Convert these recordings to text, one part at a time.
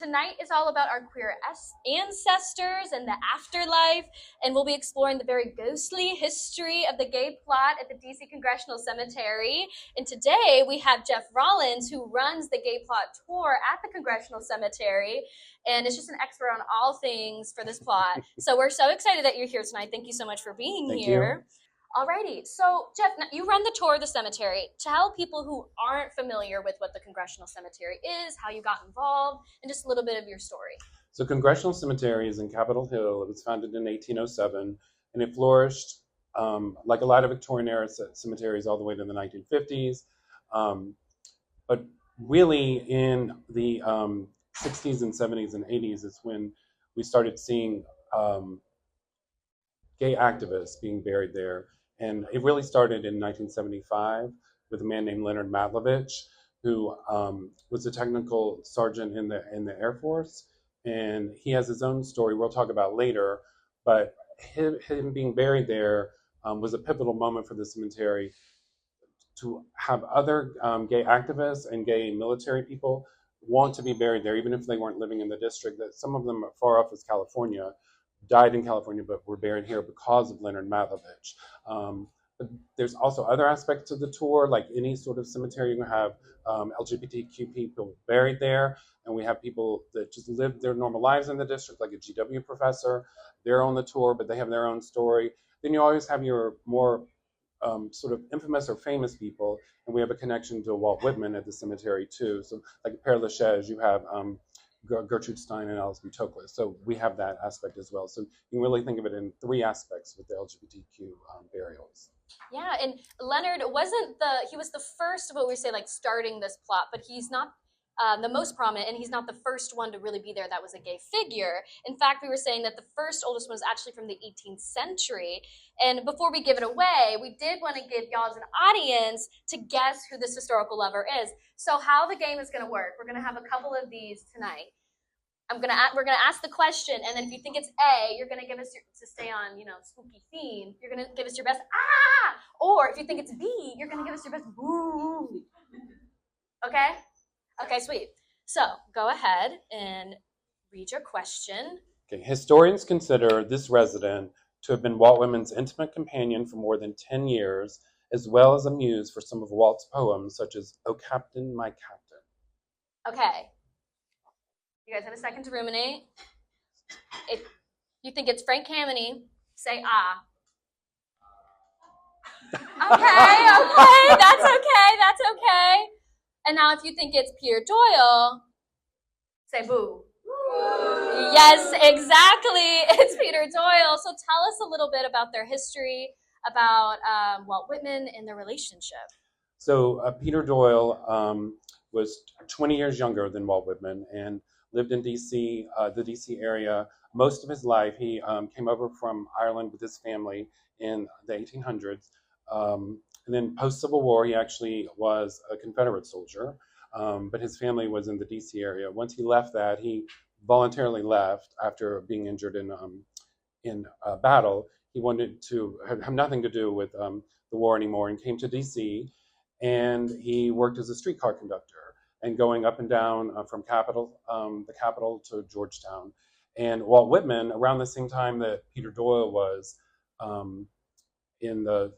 Tonight is all about our queer ancestors and the afterlife, and we'll be exploring the very ghostly history of the gay plot at the D.C. Congressional Cemetery. And today we have Jeff Rollins, who runs the gay plot tour at the Congressional Cemetery, and is just an expert on all things for this plot. So we're so excited that you're here tonight. Thank you so much for being here. Alrighty, so Jeff, you run the tour of the cemetery. Tell people who aren't familiar with what the Congressional Cemetery is, how you got involved, and just a little bit of your story. So Congressional Cemetery is in Capitol Hill. It was founded in 1807, and it flourished like a lot of Victorian-era cemeteries all the way to the 1950s. But really in the 60s and 70s and 80s is when we started seeing gay activists being buried there. And it really started in 1975 with a man named Leonard Matlovich, who was a technical sergeant in the Air Force. And he has his own story we'll talk about later. But him being buried there was a pivotal moment for the cemetery to have other gay activists and gay military people want to be buried there, even if they weren't living in the district. That some of them far off as California, died in California, but were buried here because of Leonard Matlovich. But there's also other aspects of the tour, like any sort of cemetery. You have LGBTQ people buried there, and we have people that just live their normal lives in the district, like a GW professor. They're on the tour, but they have their own story. Then you always have your more sort of infamous or famous people, and we have a connection to Walt Whitman at the cemetery too. So like Père Lachaise, you have Gertrude Stein and Alice B. Toklas. So we have that aspect as well. So you can really think of it in three aspects with the LGBTQ burials. Yeah, and Leonard he was the first of what we say, like starting this plot, but he's not the most prominent, and he's not the first one to really be there that was a gay figure. In fact, we were saying that the first oldest one was actually from the 18th century. And before we give it away, we did want to give y'all as an audience to guess who this historical lover is. So how the game is going to work, we're going to have a couple of these tonight. We're gonna ask the question, and then if you think it's A, you're gonna give us to stay on, spooky theme. You're gonna give us your best or if you think it's B, you're gonna give us your best boo. Okay? Okay, sweet. So go ahead and read your question. Okay, historians consider this resident to have been Walt Whitman's intimate companion for more than 10 years, as well as a muse for some of Walt's poems, such as "O Captain, My Captain." Okay. You guys have a second to ruminate. If you think it's Frank Kameny, say ah. Okay, that's okay. And now if you think it's Peter Doyle, say boo. Yes, exactly. It's Peter Doyle. So tell us a little bit about their history, about Walt Whitman and their relationship. So Peter Doyle was 20 years younger than Walt Whitman and lived in D.C., the D.C. area. Most of his life, he came over from Ireland with his family in the 1800s. And then post-Civil War, he actually was a Confederate soldier, but his family was in the D.C. area. Once he left that, he voluntarily left after being injured in battle. He wanted to have nothing to do with the war anymore and came to D.C., and he worked as a streetcar conductor and going up and down from the capital to Georgetown. And Walt Whitman, around the same time that Peter Doyle was in the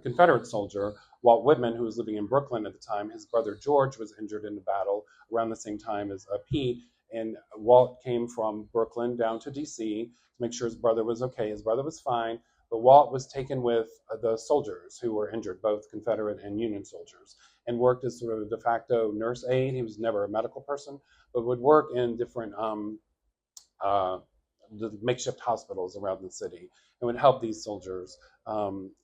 Confederate soldier, Walt Whitman, who was living in Brooklyn at the time, his brother George was injured in the battle around the same time as Pete. And Walt came from Brooklyn down to D.C. to make sure his brother was okay. His brother was fine, but Walt was taken with the soldiers who were injured, both Confederate and Union soldiers, and worked as sort of a de facto nurse aide. He was never a medical person, but would work in different the makeshift hospitals around the city and would help these soldiers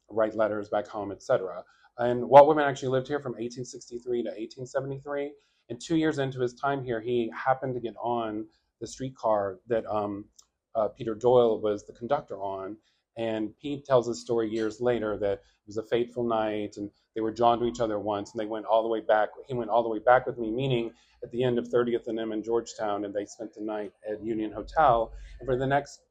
write letters back home, etc. And Walt Whitman actually lived here from 1863 to 1873. And 2 years into his time here, he happened to get on the streetcar that Peter Doyle was the conductor on. And Pete tells his story years later that it was a fateful night and they were drawn to each other once and they went all the way back. He went all the way back with me, meaning at the end of 30th and M in Georgetown, and they spent the night at Union Hotel. And for the next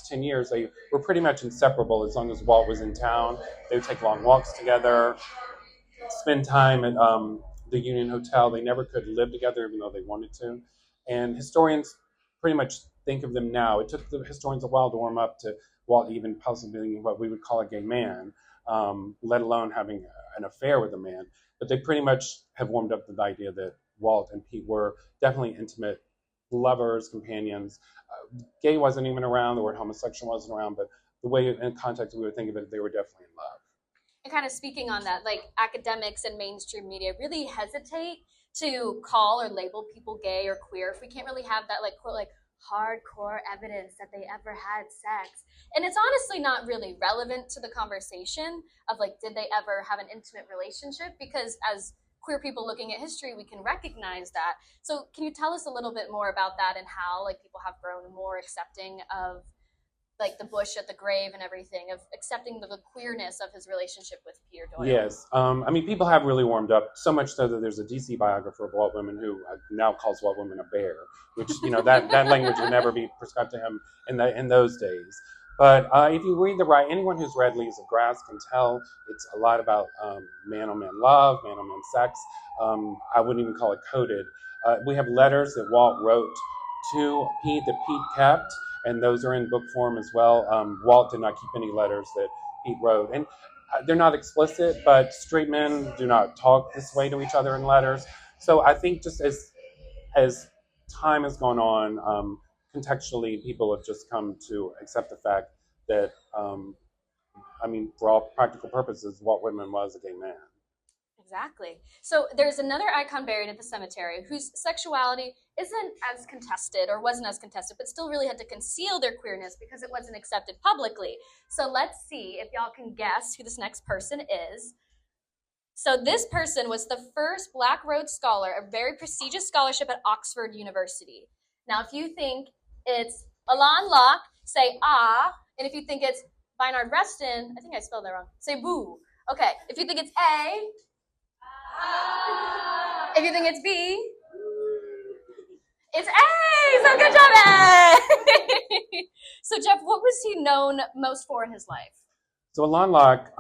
10 years, they were pretty much inseparable. As long as Walt was in town, they would take long walks together, spend time at the Union Hotel. They never could live together, even though they wanted to. And historians pretty much think of them now. It took the historians a while to warm up to Walt even possibly being what we would call a gay man, let alone having an affair with a man. But they pretty much have warmed up to the idea that Walt and Pete were definitely intimate lovers, companions. Gay wasn't even around, the word homosexual wasn't around, but the way in context we would think of it, they were definitely in love. And kind of speaking on that, like academics and mainstream media really hesitate to call or label people gay or queer if we can't really have that like quote like hardcore evidence that they ever had sex. And it's honestly not really relevant to the conversation of like did they ever have an intimate relationship, because as queer people looking at history we can recognize that. So can you tell us a little bit more about that and how like people have grown more accepting of like the bush at the grave and everything, of accepting the queerness of his relationship with Peter Doyle? Yes. I mean, people have really warmed up, so much so that there's a DC biographer of Walt Whitman who now calls Walt Whitman a bear, which, that language would never be prescribed to him in those days. But if you read anyone who's read Leaves of Grass can tell it's a lot about man-on-man love, man-on-man sex. I wouldn't even call it coded. We have letters that Walt wrote to Pete that Pete kept, and those are in book form as well. Walt did not keep any letters that Pete wrote. And they're not explicit, but straight men do not talk this way to each other in letters. So I think just as time has gone on, contextually, people have just come to accept the fact that, for all practical purposes, Walt Whitman was a gay man. Exactly. So there's another icon buried at the cemetery whose sexuality isn't as contested or wasn't as contested, but still really had to conceal their queerness because it wasn't accepted publicly. So let's see if y'all can guess who this next person is. So this person was the first Black Rhodes Scholar, a very prestigious scholarship at Oxford University. Now, if you think it's Alain Locke, say ah, and if you think it's Bernard Reston, I think I spelled that wrong, say boo. Okay, if you think it's A, if you think it's B, it's A! So good job, A! So Jeff, what was he known most for in his life? So Alain Locke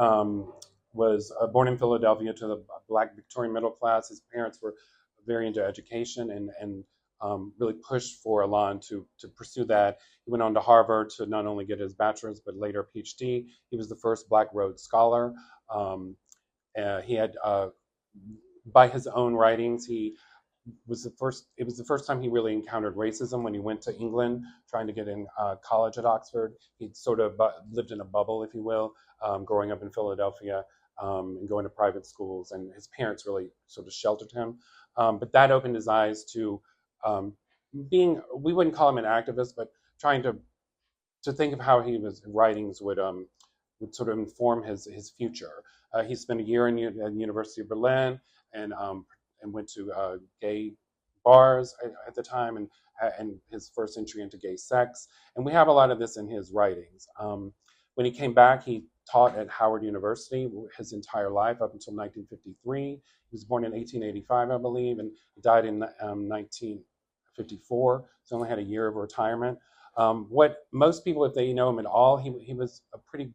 was born in Philadelphia to the Black Victorian middle class. His parents were very into education and really pushed for Alain to pursue that. He went on to Harvard to not only get his bachelor's, but later a PhD. He was the first Black Rhodes Scholar. He had by his own writings, it was the first time he really encountered racism when he went to England trying to get in college at Oxford. He sort of lived in a bubble, if you will, growing up in Philadelphia and going to private schools, and his parents really sort of sheltered him. But that opened his eyes to we wouldn't call him an activist, but trying to think of how his writings would sort of inform his future. He spent a year at the University of Berlin and went to gay bars at the time and his first entry into gay sex. And we have a lot of this in his writings. When he came back, he taught at Howard University his entire life up until 1953. He was born in 1885, I believe, and died in 1954. So he only had a year of retirement. What most people, if they know him at all, he was a pretty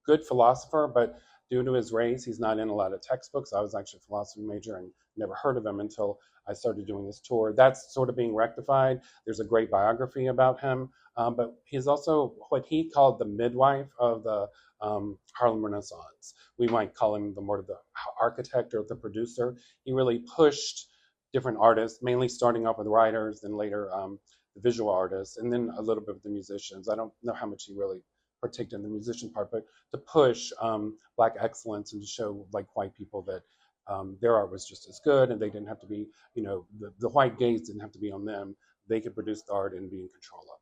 good philosopher, but due to his race, he's not in a lot of textbooks. I was actually a philosophy major and never heard of him until I started doing this tour. That's sort of being rectified. There's a great biography about him, but he's also what he called the midwife of the Harlem Renaissance. We might call him more of the architect or the producer. He really pushed different artists, mainly starting off with writers, then later the visual artists, and then a little bit of the musicians. I don't know how much he really partaked in the musician part, but to push Black excellence and to show like white people that their art was just as good, and they didn't have to be, the white gaze didn't have to be on them. They could produce the art and be in control of it.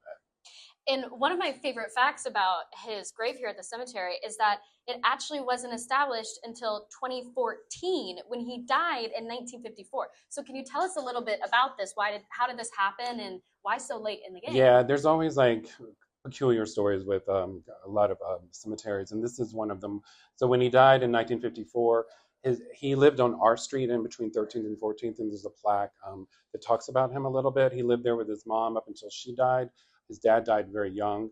And one of my favorite facts about his grave here at the cemetery is that it actually wasn't established until 2014 when he died in 1954. So can you tell us a little bit about this? How did this happen, and why so late in the game? Yeah, there's always like peculiar stories with a lot of cemeteries, and this is one of them. So when he died in 1954, he lived on R Street in between 13th and 14th, and there's a plaque that talks about him a little bit. He lived there with his mom up until she died. His dad died very young.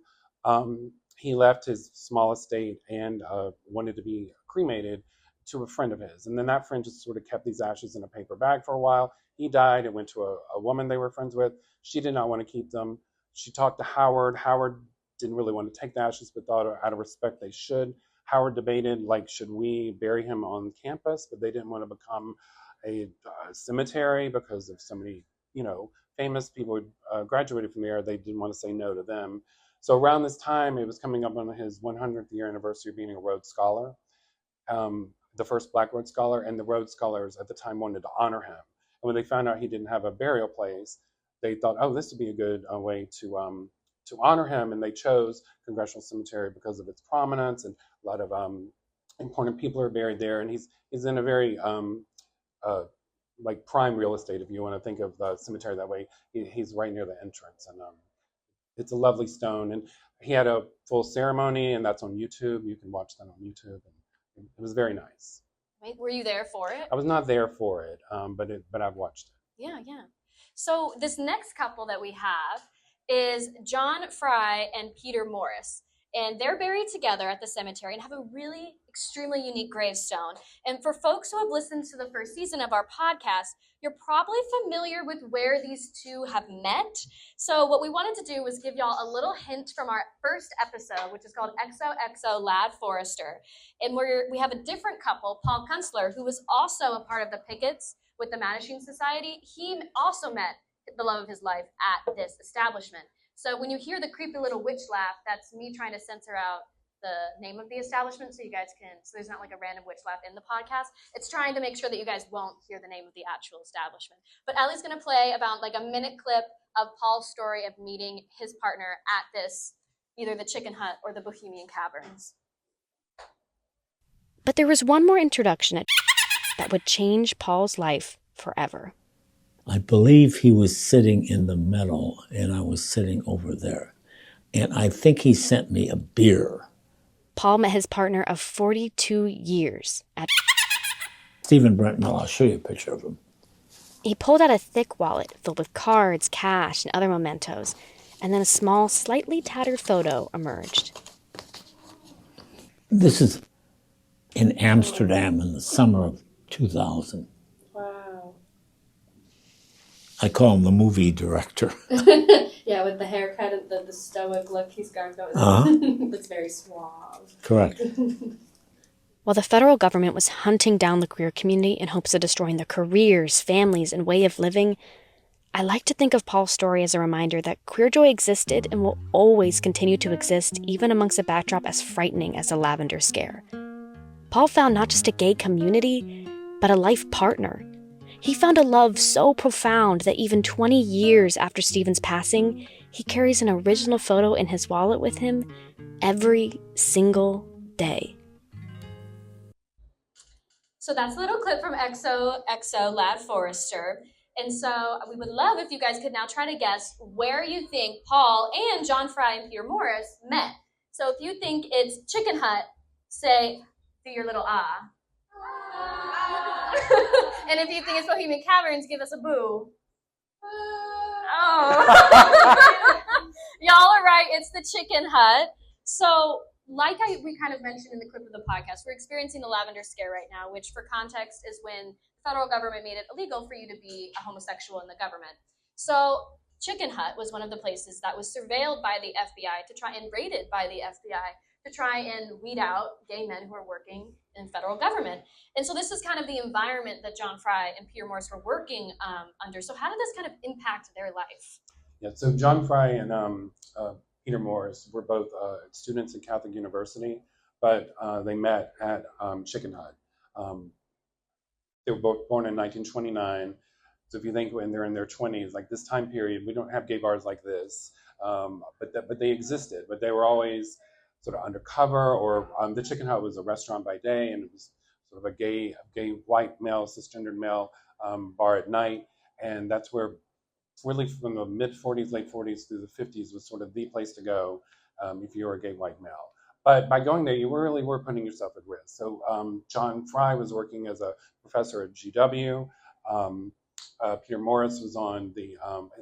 He left his small estate and wanted to be cremated to a friend of his. And then that friend just sort of kept these ashes in a paper bag for a while. He died. It went to a woman they were friends with. She did not want to keep them. She talked to Howard. Howard didn't really want to take the ashes, but thought out of respect they should. Howard debated, like, should we bury him on campus? But they didn't want to become a cemetery because of so many, famous people who graduated from there. They didn't want to say no to them. So around this time, it was coming up on his 100th year anniversary of being a Rhodes Scholar, the first Black Rhodes Scholar, and the Rhodes Scholars at the time wanted to honor him. And when they found out he didn't have a burial place, they thought, oh, this would be a good way to honor him, and they chose Congressional Cemetery because of its prominence, and a lot of important people are buried there. And he's in a very like prime real estate, if you want to think of the cemetery that way. He's right near the entrance, and it's a lovely stone. And he had a full ceremony, and that's on YouTube. You can watch that on YouTube, and it was very nice. Wait, were you there for it? I was not there for it, but I've watched it. Yeah. So this next couple that we have is John Fry and Peter Morris. And they're buried together at the cemetery and have a really extremely unique gravestone. And for folks who have listened to the first season of our podcast, you're probably familiar with where these two have met. So what we wanted to do was give y'all a little hint from our first episode, which is called XOXO Lad Forrester. And we have a different couple, Paul Kunstler, who was also a part of the pickets with the Mattachine Society. He also met the love of his life at this establishment. So when you hear the creepy little witch laugh, that's me trying to censor out the name of the establishment so there's not like a random witch laugh in the podcast. It's trying to make sure that you guys won't hear the name of the actual establishment. But Ellie's going to play about like a minute clip of Paul's story of meeting his partner at this, either the Chicken Hut or the Bohemian Caverns. But there was one more introduction that would change Paul's life forever. I believe he was sitting in the middle, and I was sitting over there. And I think he sent me a beer. Paul met his partner of 42 years at Stephen Brentnell. I'll show you a picture of him. He pulled out a thick wallet filled with cards, cash, and other mementos, and then a small, slightly tattered photo emerged. This is in Amsterdam in the summer of 2000. Wow. I call him the movie director. Yeah, with the haircut and the stoic look he's got going. It's very suave. Correct. While the federal government was hunting down the queer community in hopes of destroying their careers, families, and way of living, I like to think of Paul's story as a reminder that queer joy existed and will always continue to exist, even amongst a backdrop as frightening as the Lavender Scare. Paul found not just a gay community, but a life partner. He found a love so profound that even 20 years after Stephen's passing, he carries an original photo in his wallet with him every single day. So that's a little clip from XOXO Lad Forrester. And so we would love if you guys could now try to guess where you think Paul and John Fry and Peter Morris met. So if you think it's Chicken Hut, say, do your little ah. And if you think it's Bohemian Caverns, give us a boo. Oh. Y'all are right. It's the Chicken Hut. So like we kind of mentioned in the clip of the podcast, we're experiencing the Lavender Scare right now, which for context is when the federal government made it illegal for you to be a homosexual in the government. So Chicken Hut was one of the places that was surveilled by the FBI and raided by the FBI to try and weed out gay men who are working in federal government. And so this is kind of the environment that John Fry and Peter Morris were working under. So how did this kind of impact their life? Yeah, so John Fry and Peter Morris were both students at Catholic University, but they met at Chicken Hut. They were both born in 1929. So if you think when they're in their 20s, like this time period, we don't have gay bars like this, but they existed, but they were always sort of undercover, or the Chicken Hut was a restaurant by day, and it was sort of a gay white male, cisgendered male bar at night. And that's where really from the mid 40s, late 40s through the 50s was sort of the place to go if you were a gay white male. But by going there, you really were putting yourself at risk. So John Fry was working as a professor at GW. Peter Morris was on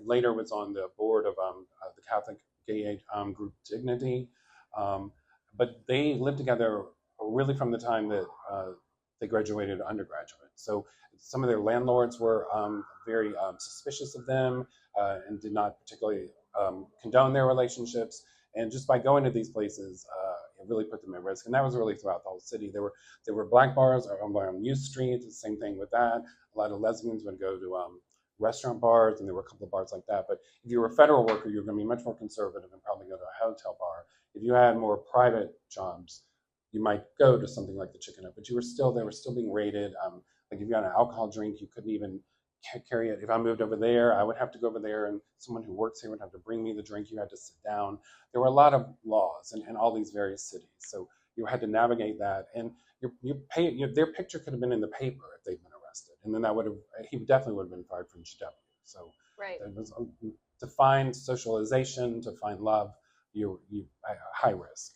later was on the board of the Catholic gay aid group Dignity. But they lived together really from the time that they graduated undergraduate. So some of their landlords were very suspicious of them and did not particularly condone their relationships. And just by going to these places, it really put them at risk. And that was really throughout the whole city. There were black bars on U Street, the same thing with that. A lot of lesbians would go to restaurant bars, and there were a couple of bars like that. But if you were a federal worker, you were going to be much more conservative and probably go to a hotel bar. If you had more private jobs, you might go to something like the Chicken Up, but they were still being rated. Like if you had an alcohol drink, you couldn't even carry it. If I moved over there, I would have to go over there, and someone who works here would have to bring me the drink. You had to sit down. There were a lot of laws in all these various cities, so you had to navigate that. And their picture could have been in the paper if they'd been arrested, and then he definitely would have been fired from GW. So right. It was to find socialization, to find love, you high risk.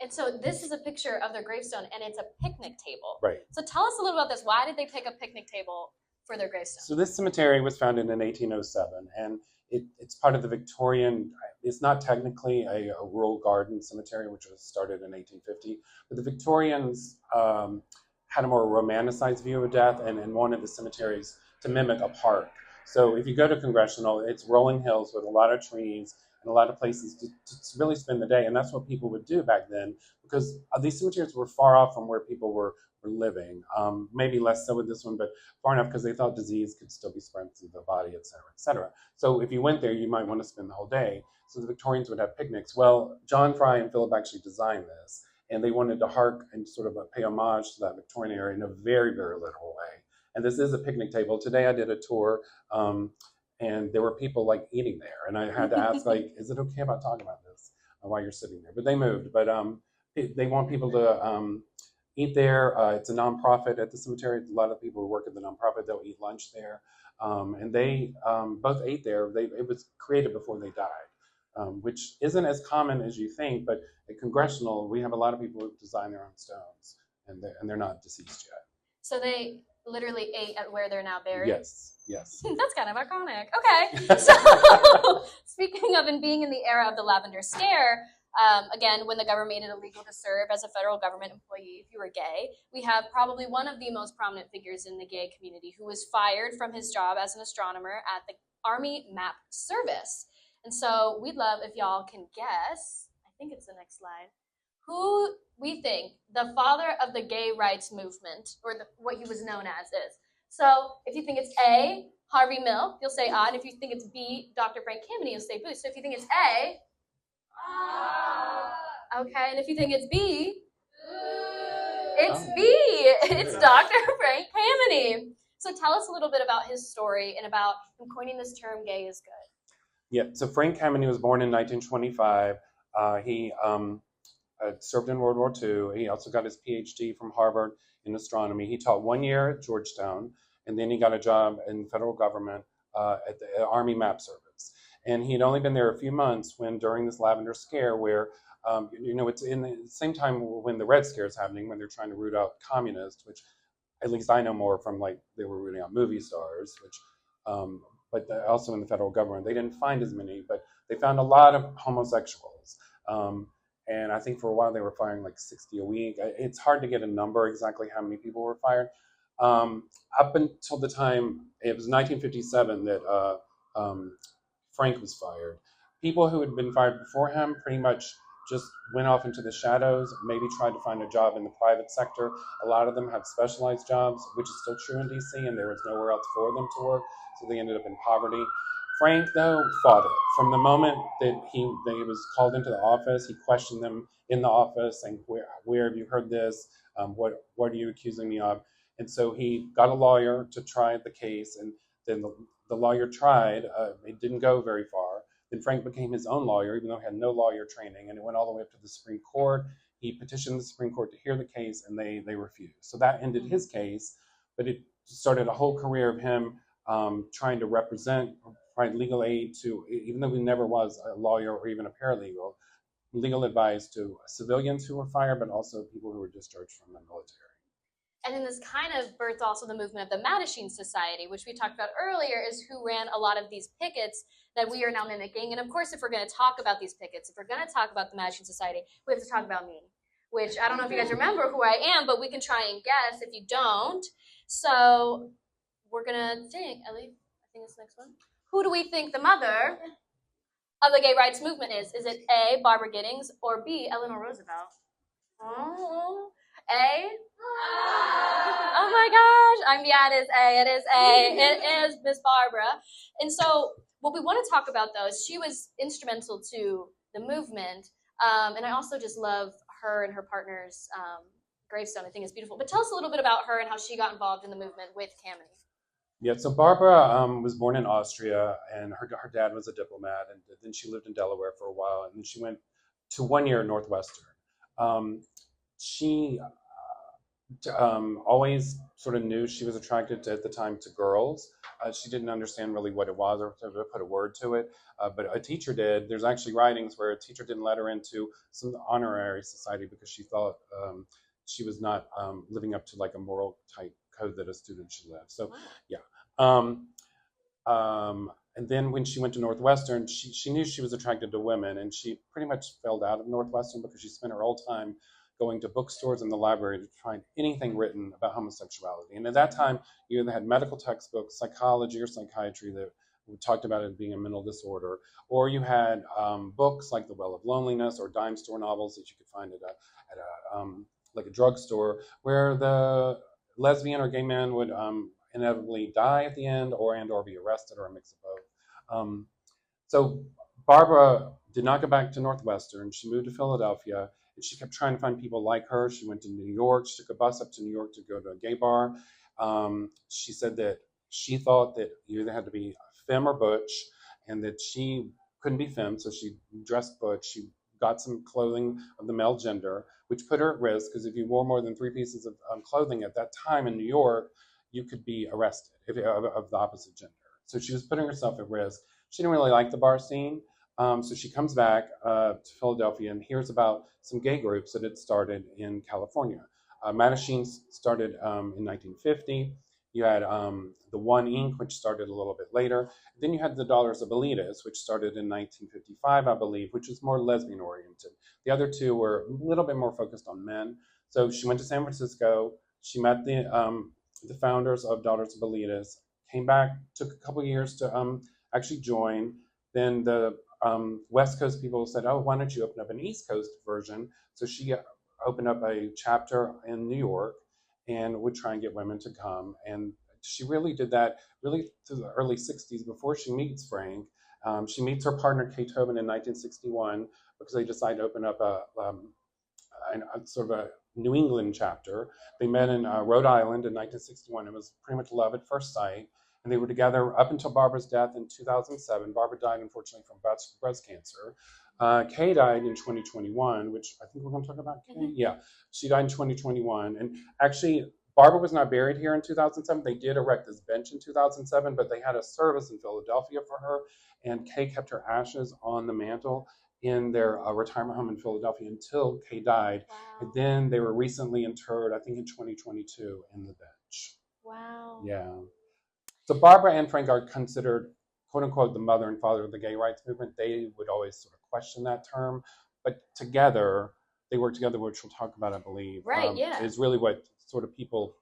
And so this is a picture of their gravestone, and it's a picnic table. Right. So tell us a little about this. Why did they pick a picnic table for their gravestone? So this cemetery was founded in 1807, and it's part of the Victorian. It's not technically a rural garden cemetery, which was started in 1850, but the Victorians had a more romanticized view of death and wanted the cemeteries to mimic a park. So if you go to Congressional, it's rolling hills with a lot of trees and a lot of places to really spend the day. And that's what people would do back then, because these cemeteries were far off from where people were living. Maybe less so with this one, but far enough because they thought disease could still be spread through the body, et cetera, et cetera. So if you went there, you might want to spend the whole day. So the Victorians would have picnics. Well, John Fry and Philip actually designed this, and they wanted to hark and sort of pay homage to that Victorian era in a very, very literal way. And this is a picnic table. Today I did a tour, and there were people like eating there. And I had to ask, like, is it okay if I talk about this while you're sitting there? But they moved. But they want people to eat there. It's a nonprofit at the cemetery. A lot of people who work at the nonprofit, they'll eat lunch there. And they both ate there. It was created before they died, which isn't as common as you think. But at Congressional, we have a lot of people who design their own stones, and they're not deceased yet. So they literally ate at where they're now buried? Yes. That's kind of iconic. Okay. So speaking of and being in the era of the Lavender Scare, again, when the government made it illegal to serve as a federal government employee if you were gay, we have probably one of the most prominent figures in the gay community who was fired from his job as an astronomer at the Army Map Service. And so we'd love if y'all can guess, I think it's the next slide, who we think the father of the gay rights movement, or what he was known as, is. So if you think it's A, Harvey Milk, you'll say odd. If you think it's B, Dr. Frank Kameny, you'll say boo. So if you think it's A, okay, and if you think it's B, it's B. It's Dr. Frank Kameny. So tell us a little bit about his story and about him coining this term, gay is good. Yeah, so Frank Kameny was born in 1925. He served in World War II. He also got his PhD from Harvard in astronomy. He taught 1 year at Georgetown, and then he got a job in federal government at the Army Map Service. And he had only been there a few months when, during this Lavender Scare, where, it's in the same time when the Red Scare is happening, when they're trying to root out communists, which at least I know more from, like, they were rooting out movie stars, which, but also in the federal government, they didn't find as many, but they found a lot of homosexuals. And I think for a while they were firing like 60 a week. It's hard to get a number exactly how many people were fired. Up until the time, it was 1957 that Frank was fired. People who had been fired before him pretty much just went off into the shadows, maybe tried to find a job in the private sector. A lot of them have specialized jobs, which is still true in DC, and there was nowhere else for them to work, so they ended up in poverty. Frank, though, fought it. From the moment that he was called into the office, he questioned them in the office, saying, where have you heard this? What are you accusing me of? And so he got a lawyer to try the case, and then the lawyer tried. It didn't go very far. Then Frank became his own lawyer, even though he had no lawyer training, and it went all the way up to the Supreme Court. He petitioned the Supreme Court to hear the case, and they refused. So that ended his case, but it started a whole career of him trying to provide legal aid to, even though he never was a lawyer or even a paralegal, legal advice to civilians who were fired, but also people who were discharged from the military. And then this kind of birthed also the movement of the Mattachine Society, which we talked about earlier, is who ran a lot of these pickets that we are now mimicking. And of course, if we're going to talk about these pickets, if we're going to talk about the Mattachine Society, we have to talk about me. which I don't know if you guys remember who I am, but we can try and guess if you don't. So we're gonna think, Ellie, I think it's the next one. Who do we think the mother of the gay rights movement is? Is it A, Barbara Giddings, or B, Eleanor Roosevelt? Oh, A? Oh my gosh. Yeah, it is A. It is A. It is Miss Barbara. And so what we want to talk about, though, is she was instrumental to the movement. And I also just love her and her partner's gravestone. I think it's beautiful. But tell us a little bit about her and how she got involved in the movement with Tammany. Yeah, so Barbara was born in Austria, and her dad was a diplomat, and then she lived in Delaware for a while, and then she went to 1 year at Northwestern. She always sort of knew she was attracted to, at the time, to girls. She didn't understand really what it was or to put a word to it, but a teacher did. There's actually writings where a teacher didn't let her into some honorary society because she thought she was not living up to like a moral type code that a student should live. So, yeah. And then when she went to Northwestern, she knew she was attracted to women, and she pretty much failed out of Northwestern because she spent her whole time going to bookstores and the library to find anything written about homosexuality. And at that time, you either had medical textbooks, psychology or psychiatry that talked about it being a mental disorder, or you had books like The Well of Loneliness or dime store novels that you could find at a like a drugstore, where the lesbian or gay man would inevitably die at the end, or be arrested, or a mix of both. So Barbara did not go back to Northwestern. She moved to Philadelphia, and she kept trying to find people like her. She went to New York. She took a bus up to New York to go to a gay bar. She said that she thought that you either had to be femme or butch, and that she couldn't be femme, so she dressed butch. She got some clothing of the male gender, which put her at risk, because if you wore more than 3 pieces of clothing at that time in New York, you could be arrested of the opposite gender. So she was putting herself at risk. She didn't really like the bar scene. So she comes back to Philadelphia and hears about some gay groups that had started in California. Mattachine started in 1950. You had the One Inc., which started a little bit later. Then you had the Daughters of Bolitas, which started in 1955, I believe, which was more lesbian oriented. The other two were a little bit more focused on men. So she went to San Francisco. She met the founders of Daughters of Bolitas, came back, took a couple of years to actually join. Then the West Coast people said, oh, why don't you open up an East Coast version? So she opened up a chapter in New York and would try and get women to come. And she really did that really through the early 60s before she meets Frank. She meets her partner, Kate Tobin, in 1961 because they decided to open up a sort of a New England chapter. They met in Rhode Island in 1961. It was pretty much love at first sight. And they were together up until Barbara's death in 2007. Barbara died, unfortunately, from breast cancer. Kay died in 2021, which I think we're going to talk about. Kay? Yeah, she died in 2021. And actually, Barbara was not buried here in 2007. They did erect this bench in 2007, but they had a service in Philadelphia for her. And Kay kept her ashes on the mantle in their retirement home in Philadelphia until Kay died. Wow. And then they were recently interred, I think in 2022, in the bench. Wow. Yeah. So Barbara and Frank are considered, quote unquote, the mother and father of the gay rights movement. They would always sort of question that term, but together, they work together, which we'll talk about, I believe. Right, yeah. Is really what sort of people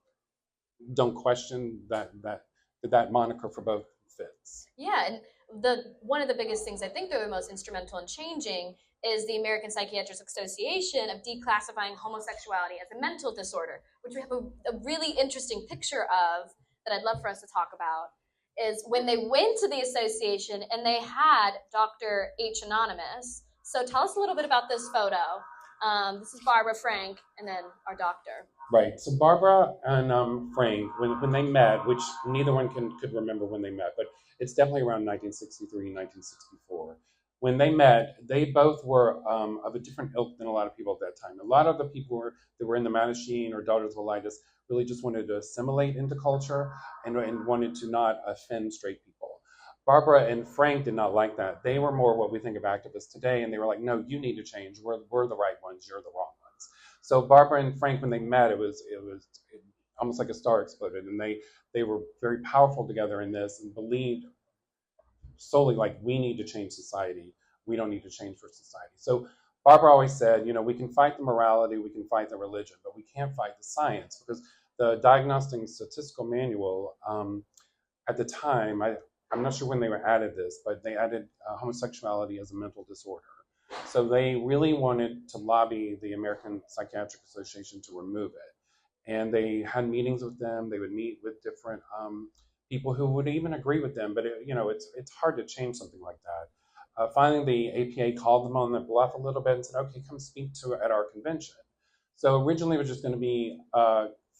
don't question that moniker for both fits. Yeah, and one of the biggest things I think they were most instrumental in changing is the American Psychiatric Association of declassifying homosexuality as a mental disorder, which we have a really interesting picture of that I'd love for us to talk about, is when they went to the association and they had Dr. H. Anonymous. So tell us a little bit about this photo. This is Barbara, Frank, and then our doctor. Right. So Barbara and Frank, when they met, which neither one could remember when they met, but it's definitely around 1963, 1964. When they met, they both were of a different ilk than a lot of people at that time. A lot of the people that were in the Mattachine or Daughters of Bolitas really just wanted to assimilate into culture and wanted to not offend straight people. Barbara and Frank did not like that. They were more what we think of activists today, and they were like, no, you need to change. We're the right ones. You're the wrong ones. So Barbara and Frank, when they met, it was almost like a star exploded, and they were very powerful together in this and believed solely like, we need to change society. We don't need to change for society. So Barbara always said, we can fight the morality, we can fight the religion, but we can't fight the science, because the Diagnostic and Statistical Manual at the time, I'm not sure when they were added this, but they added homosexuality as a mental disorder. So they really wanted to lobby the American Psychiatric Association to remove it. And they had meetings with them. They would meet with different people who would even agree with them. But it's hard to change something like that. Finally, the APA called them on the bluff a little bit and said, "Okay, come speak to at our convention." So originally it was just going to be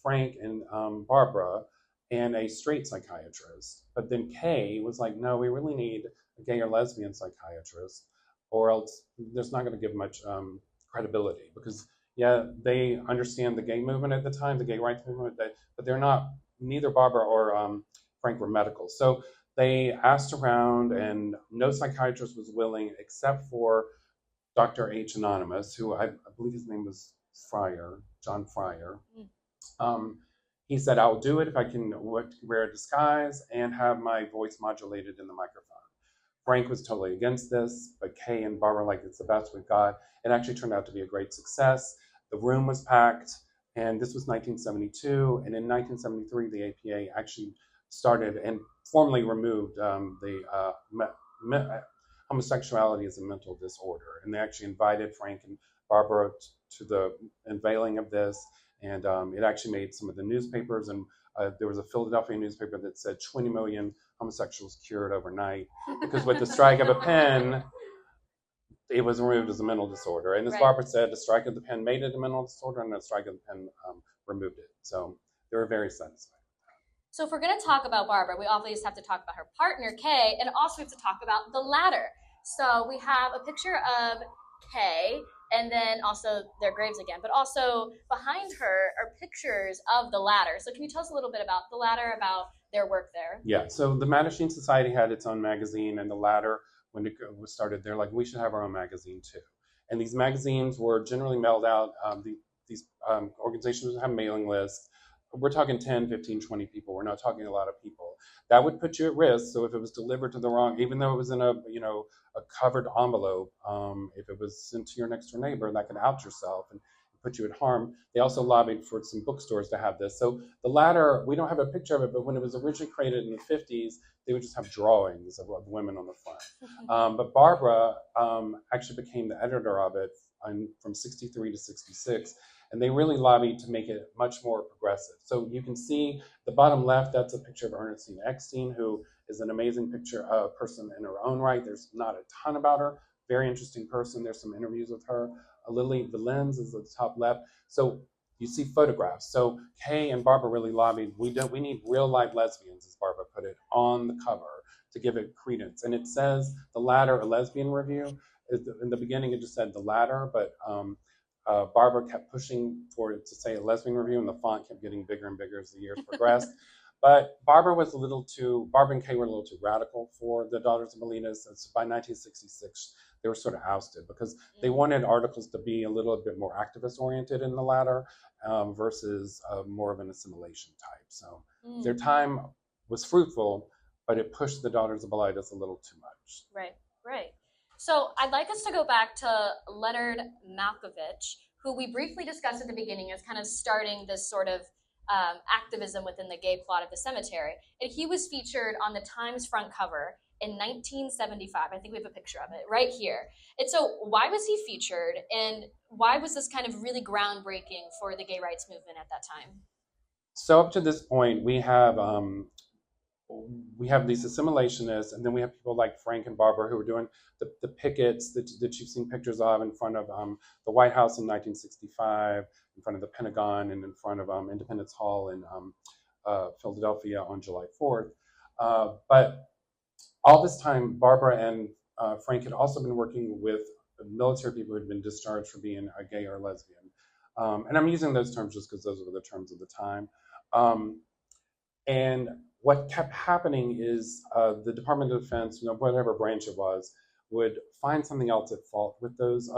Frank and Barbara and a straight psychiatrist. But then Kay was like, "No, we really need a gay or lesbian psychiatrist, or else there's not going to give much credibility." Because they understand the gay movement at the time, the gay rights movement, but they're not. Neither Barbara or Frank were medical. So they asked around, and no psychiatrist was willing, except for Dr. H. Anonymous, who I believe his name was Fryer, John Fryer. He said, "I'll do it if I can wear a disguise and have my voice modulated in the microphone." Frank was totally against this, but Kay and Barbara were like, "It's the best we've got." It actually turned out to be a great success. The room was packed, and this was 1972. And in 1973, the APA actually started and formally removed homosexuality as a mental disorder. And they actually invited Frank and Barbara to the unveiling of this. And it actually made some of the newspapers, and there was a Philadelphia newspaper that said 20 million homosexuals cured overnight, because with the strike of a pen, it was removed as a mental disorder. And as Barbara said, the strike of the pen made it a mental disorder, and the strike of the pen removed it. So they were very satisfied. So if we're going to talk about Barbara, we obviously have to talk about her partner, Kay, and also we have to talk about the ladder. So we have a picture of Kay, and then also their graves again, but also behind her are pictures of the ladder. So can you tell us a little bit about the ladder, about their work there? Yeah, so the Mattachine Society had its own magazine, and the ladder, when it was started, they're like, we should have our own magazine too. And these magazines were generally mailed out. These organizations have mailing lists. We're talking 10, 15, 20 people. We're not talking a lot of people. That would put you at risk. So if it was delivered to the wrong, even though it was in a covered envelope, if it was sent to your next door neighbor, that could out yourself and put you at harm. They also lobbied for some bookstores to have this. So the ladder, we don't have a picture of it, but when it was originally created in the 50s, they would just have drawings of women on the front. But Barbara actually became the editor of it from 63 to 66. And they really lobbied to make it much more progressive. So you can see the bottom left, that's a picture of Ernestine Eckstein, who is an amazing person in her own right. There's not a ton about her. Very interesting person. There's some interviews with her. Lily Valens is at the top left. So you see photographs. So Kay and Barbara really lobbied. We need real life lesbians, as Barbara put it, on the cover to give it credence. And it says The Ladder, a lesbian review. In the beginning, it just said The Ladder, but Barbara kept pushing for it to say a lesbian review, and the font kept getting bigger and bigger as the years progressed. But Barbara and Kay were a little too radical for the Daughters of Molinas. So by 1966, they were sort of ousted because they wanted articles to be a little bit more activist oriented in the Ladder versus more of an assimilation type. So their time was fruitful, but it pushed the Daughters of Molinas a little too much. Right. So I'd like us to go back to Leonard Malkovich, who we briefly discussed at the beginning as kind of starting this sort of activism within the gay plot of the cemetery. And he was featured on the Times front cover in 1975. I think we have a picture of it right here. And so why was he featured, and why was this kind of really groundbreaking for the gay rights movement at that time? So up to this point, we have these assimilationists, and then we have people like Frank and Barbara who were doing the pickets that you've seen pictures of in front of the White House in 1965, in front of the Pentagon, and in front of Independence Hall in Philadelphia on July 4th. But all this time, Barbara and Frank had also been working with military people who had been discharged for being a gay or lesbian. And I'm using those terms just because those were the terms of the time. And what kept happening is the Department of Defense, whatever branch it was, would find something else at fault with those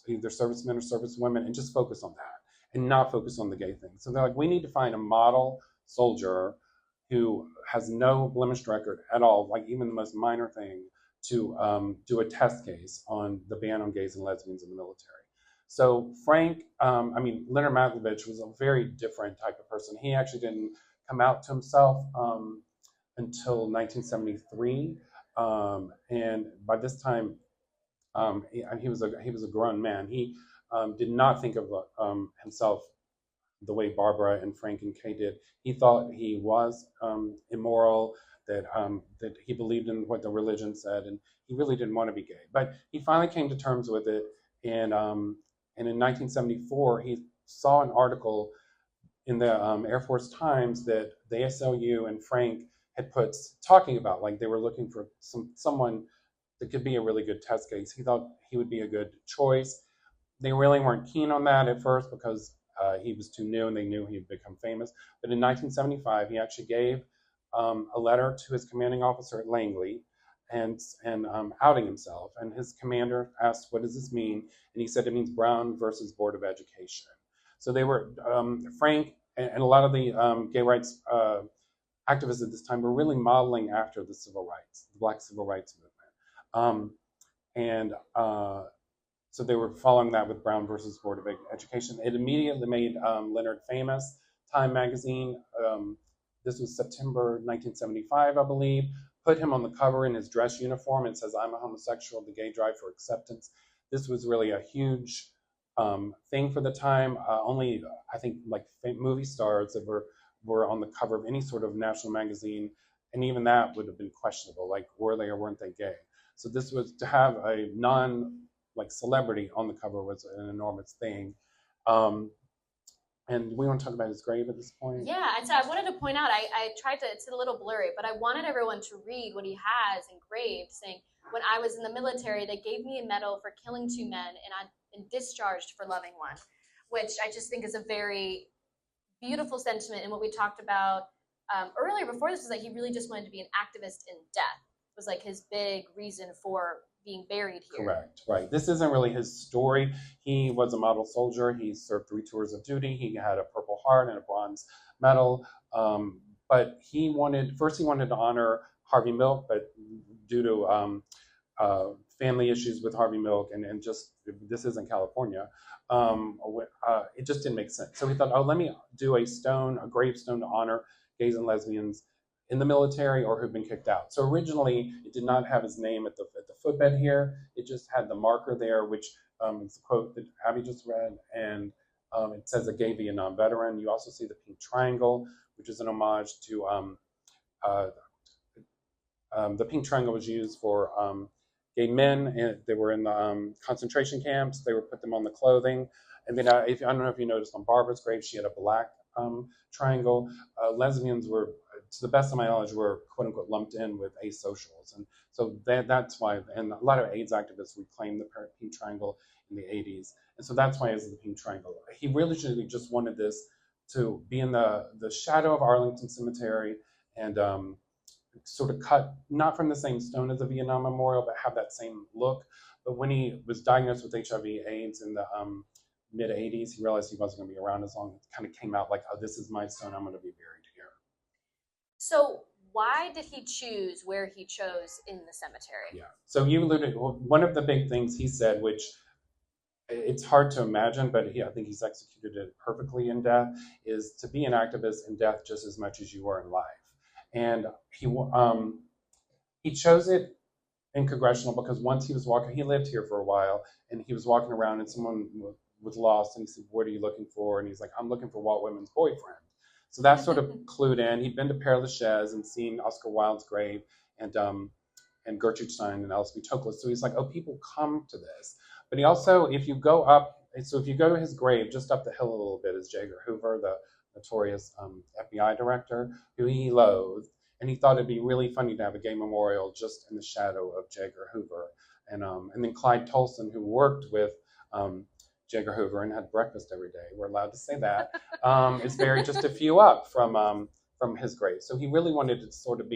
either servicemen or servicewomen and just focus on that and not focus on the gay thing. So they're like, we need to find a model soldier who has no blemished record at all, like even the most minor thing, do a test case on the ban on gays and lesbians in the military. So Frank, Leonard Matlovich was a very different type of person. He actually didn't come out to himself until 1973, and by this time, he was a grown man. He did not think of himself the way Barbara and Frank and Kay did. He thought he was immoral, that he believed in what the religion said, and he really didn't want to be gay. But he finally came to terms with it, and in 1974, he saw an article in the Air Force Times that the ASLU and Frank had put talking about, like they were looking for someone that could be a really good test case. He thought he would be a good choice. They really weren't keen on that at first because he was too new and they knew he'd become famous. But in 1975, he actually gave a letter to his commanding officer at Langley and outing himself. And his commander asked, "What does this mean?" And he said, "It means Brown versus Board of Education." So they were, Frank and a lot of the gay rights activists at this time were really modeling after the civil rights, the Black civil rights movement. So they were following that with Brown versus Board of Education. It immediately made Leonard famous. Time magazine, this was September 1975, I believe, put him on the cover in his dress uniform. It says, "I'm a homosexual, the gay drive for acceptance." This was really a huge thing for the time. Only, I think, like movie stars that were on the cover of any sort of national magazine, and even that would have been questionable, like were they or weren't they gay? So this was, to have a celebrity on the cover was an enormous thing. And we want to talk about his grave at this point. Yeah, and so I wanted to point out, I tried to, it's a little blurry, but I wanted everyone to read what he has engraved, saying, "When I was in the military, they gave me a medal for killing 2 men, and I'm discharged for loving one," which I just think is a very beautiful sentiment. And what we talked about earlier before this was that he really just wanted to be an activist in death. It was like his big reason for being buried here. Correct, right. This isn't really his story. He was a model soldier. He served 3 tours of duty. He had a Purple Heart and a bronze medal. But he wanted to honor Harvey Milk, but due to family issues with Harvey Milk and just, this isn't California, it just didn't make sense. So he thought, oh, let me do a gravestone to honor gays and lesbians in the military or who've been kicked out. So originally, it did not have his name at the footbed here. It just had the marker there, which is the quote that Abby just read, and it says a gay Vietnam veteran. You also see the pink triangle, which is an homage to the pink triangle was used for gay men, and they were in the concentration camps. They would put them on the clothing. And then I don't know if you noticed on Barbara's grave, she had a black triangle. Lesbians were, to the best of my knowledge, were quote unquote lumped in with asocials, and so that's why. And a lot of AIDS activists reclaimed the pink triangle in the 80s, and so that's why it's the pink triangle. He really just wanted this to be in the shadow of Arlington Cemetery and sort of cut not from the same stone as the Vietnam Memorial, but have that same look. But when he was diagnosed with HIV/AIDS in the mid 80s, he realized he wasn't going to be around as long. It kind of came out like, oh, this is my stone, I'm going to be buried here. So why did he choose where he chose in the cemetery? Yeah, so you alluded, one of the big things he said, which it's hard to imagine, but I think he's executed it perfectly in death, is to be an activist in death just as much as you are in life. And he chose it in Congressional because once he was walking, he lived here for a while, and he was walking around and someone was lost, and he said, "What are you looking for?" And he's like, "I'm looking for Walt Whitman's boyfriend." So that sort of clued in. He'd been to Père Lachaise and seen Oscar Wilde's grave and Gertrude Stein and Alice B. Toklas. So he's like, oh, people come to this. But he also, if you go to his grave, just up the hill a little bit is J. Edgar Hoover, the notorious FBI director, who he loathed. And he thought it'd be really funny to have a gay memorial just in the shadow of J. Edgar Hoover. And then Clyde Tolson, who worked with J. Edgar Hoover and had breakfast every day, we're allowed to say that, is buried just a few up from his grave. So he really wanted to sort of,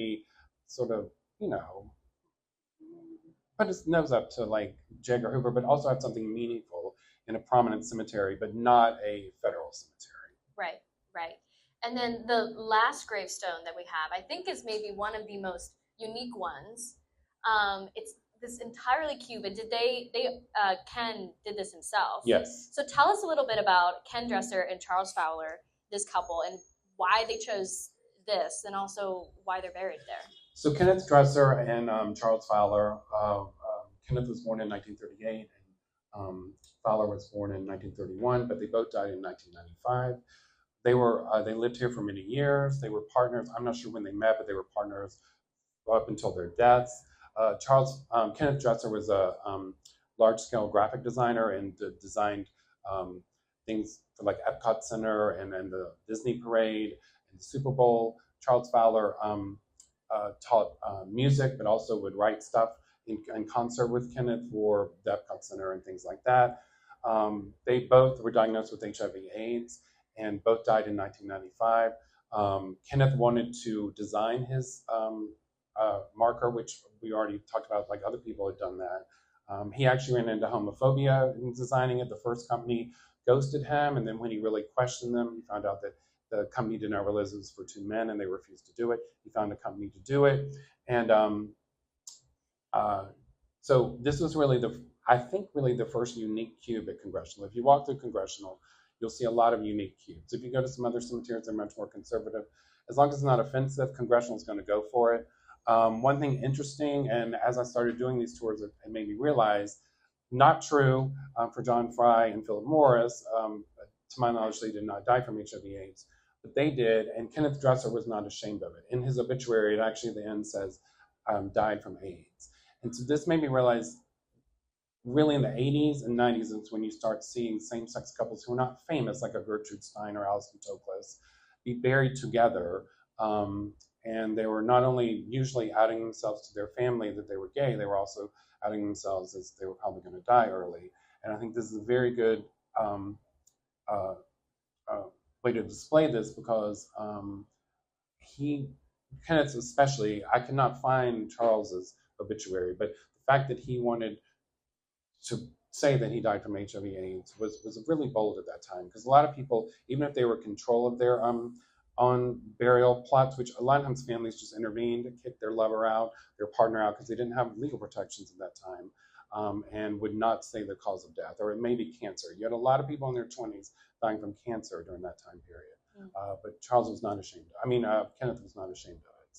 put his nose up to like J. Edgar Hoover, but also have something meaningful in a prominent cemetery, but not a federal cemetery. Right, right. And then the last gravestone that we have, I think, is maybe one of the most unique ones. It's this entirely cube, and Ken did this himself. Yes. So tell us a little bit about Ken Dresser and Charles Fowler, this couple, and why they chose this, and also why they're buried there. So Kenneth Dresser and Charles Fowler, Kenneth was born in 1938, and Fowler was born in 1931, but they both died in 1995. They lived here for many years. They were partners. I'm not sure when they met, but they were partners up until their deaths. Kenneth Dresser was a large-scale graphic designer and designed things for like Epcot Center and the Disney Parade and the Super Bowl. Charles Fowler taught music, but also would write stuff in concert with Kenneth for the Epcot Center and things like that. They both were diagnosed with HIV/AIDS and both died in 1995. Kenneth wanted to design his marker, which we already talked about, like other people had done that. He actually ran into homophobia in designing it. The first company ghosted him, and then when he really questioned them, he found out that the company did not realize it was for two men, and they refused to do it. He found a company to do it, and so this was really I think the first unique cube at Congressional. If you walk through Congressional, you'll see a lot of unique cubes. If you go to some other cemeteries, they're much more conservative. As long as it's not offensive, Congressional is going to go for it. One thing interesting, and as I started doing these tours, it made me realize, not true for John Fry and Philip Morris. To my knowledge, they did not die from HIV/AIDS, but they did, and Kenneth Dresser was not ashamed of it. In his obituary, it actually at the end says, died from AIDS. And so this made me realize, really in the 80s and 90s is when you start seeing same-sex couples who are not famous, like a Gertrude Stein or Alison Toklas, be buried together. And they were not only usually outing themselves to their family that they were gay, they were also outing themselves as they were probably going to die early. And I think this is a very good way to display this, because Kenneth especially, I could not find Charles's obituary, but the fact that he wanted to say that he died from HIV/AIDS was really bold at that time, because a lot of people, even if they were in control of their on burial plots, which a lot of times families just intervened to kick their lover out, their partner out, because they didn't have legal protections at that time, and would not say the cause of death, or it may be cancer. You had a lot of people in their 20s dying from cancer during that time period. But Charles was not ashamed. Kenneth was not ashamed of it.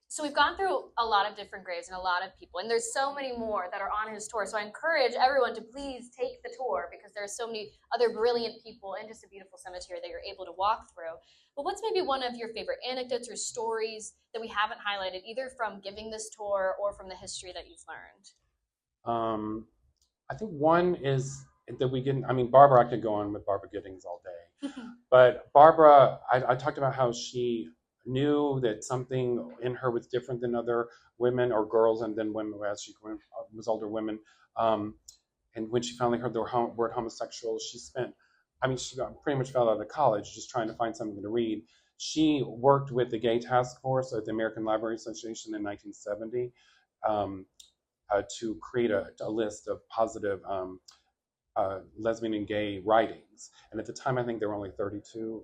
So we've gone through a lot of different graves and a lot of people, and there's so many more that are on his tour. So I encourage everyone to please take the tour, because there are so many other brilliant people and just a beautiful cemetery that you're able to walk through. But what's maybe one of your favorite anecdotes or stories that we haven't highlighted, either from giving this tour or from the history that you've learned? I think one is that Barbara, I could go on with Barbara Giddings all day. But Barbara, I talked about how she knew that something in her was different than other women or girls, and then women as she was older women. And when she finally heard the word homosexual, she pretty much fell out of college just trying to find something to read. She worked with the Gay Task Force at the American Library Association in 1970 to create a list of positive lesbian and gay writings. And at the time, I think there were only 32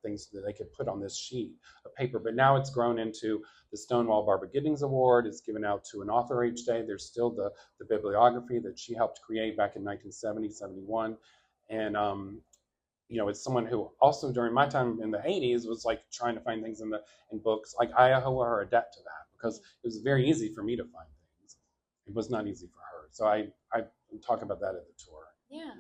things that they could put on this sheet of paper. But now it's grown into the Stonewall Barbara Giddings Award. It's given out to an author each day. There's still the bibliography that she helped create back in 1970, 71. And, it's someone who also during my time in the 80s was like trying to find things in books. Like I owe her a debt to that, because it was very easy for me to find things. It was not easy for her. So I talk about that at the tour. Yeah.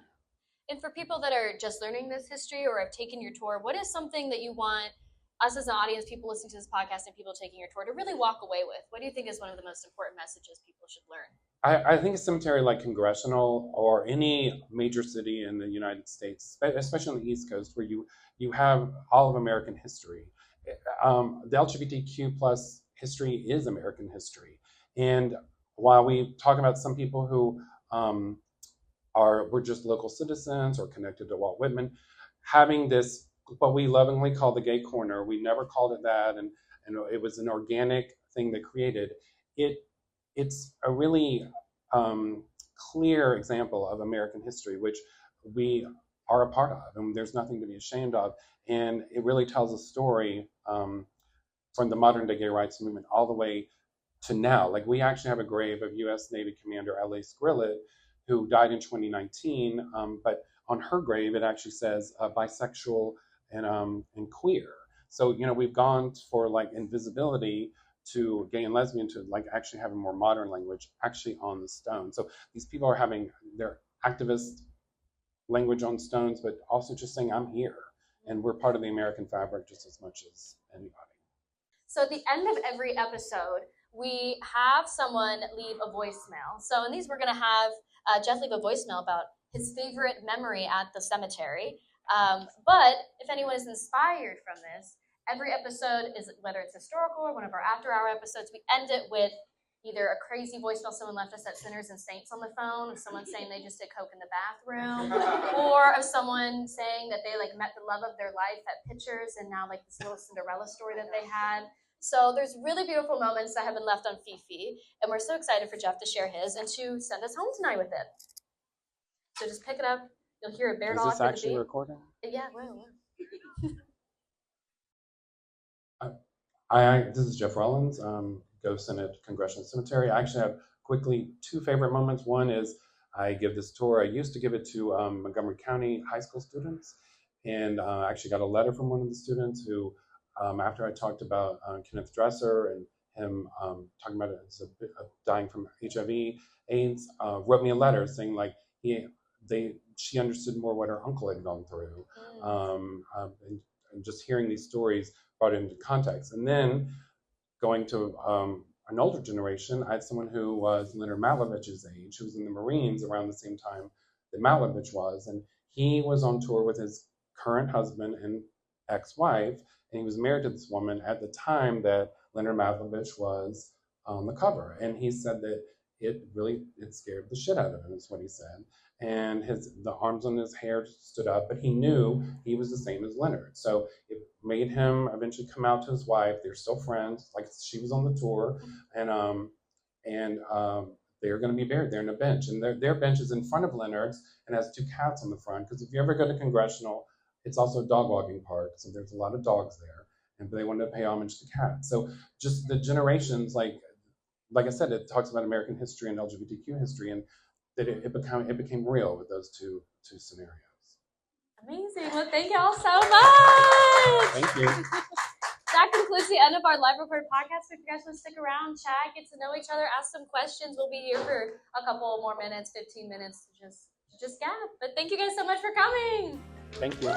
And for people that are just learning this history or have taken your tour, what is something that you want us as an audience, people listening to this podcast, and people taking your tour to really walk away with? What do you think is one of the most important messages people should learn? I think a cemetery like Congressional or any major city in the United States, especially on the East Coast, where you have all of American history. The LGBTQ plus history is American history. And while we talk about some people who were just local citizens or connected to Walt Whitman, having this, what we lovingly call the gay corner, we never called it that, and it was an organic thing that created it. It's a really clear example of American history, which we are a part of, and there's nothing to be ashamed of. And it really tells a story from the modern day gay rights movement all the way to now. Like, we actually have a grave of U.S. Navy Commander L.A. Skrillet, who died in 2019, but on her grave it actually says bisexual and queer. So, you know, we've gone for like invisibility to gay and lesbian to like actually having more modern language actually on the stone. So these people are having their activist language on stones, but also just saying, I'm here and we're part of the American fabric just as much as anybody. So at the end of every episode, we have someone leave a voicemail. So in these, we're going to have Jeff leave a voicemail about his favorite memory at the cemetery. But if anyone is inspired from this, every episode is, whether it's historical or one of our after-hour episodes, we end it with either a crazy voicemail someone left us at Sinners and Saints on the phone, of someone saying they just did coke in the bathroom, or of someone saying that they like met the love of their life at Pictures and now like this little Cinderella story that they had. So there's really beautiful moments that have been left on Fifi, and we're so excited for Jeff to share his and to send us home tonight with it. So just pick it up. You'll hear a bear dog. Is this actually recording? Yeah, well. This is Jeff Rollins, docent at Congressional Cemetery. I actually have quickly two favorite moments. One is I give this tour. I used to give it to Montgomery County high school students, and I actually got a letter from one of the students who, after I talked about Kenneth Dresser and him talking about it dying from HIV/AIDS, wrote me a letter saying like she understood more what her uncle had gone through, and just hearing these stories brought it into context. And then going to an older generation, I had someone who was Leonard Malevich's age, who was in the Marines around the same time that Malevich was, and he was on tour with his current husband and ex-wife, and he was married to this woman at the time that Leonard Malevich was on the cover. And he said that it scared the shit out of him, is what he said. And the arms on his hair stood up, but he knew he was the same as Leonard. So it made him eventually come out to his wife. They're still friends, like she was on the tour, and they're going to be buried there in a bench. And their bench is in front of Leonard's and has two cats on the front. Because if you ever go to Congressional, it's also a dog walking park, so there's a lot of dogs there, and they wanted to pay homage to cats. So just the generations, like I said, it talks about American history and LGBTQ history, and that it became real with those two scenarios. Amazing. Well, thank you all so much. Thank you. That concludes the end of our live recorded podcast. If you guys want to stick around, chat, get to know each other, ask some questions, we'll be here for a couple more minutes, 15 minutes to just gab. But thank you guys so much for coming. Thank you.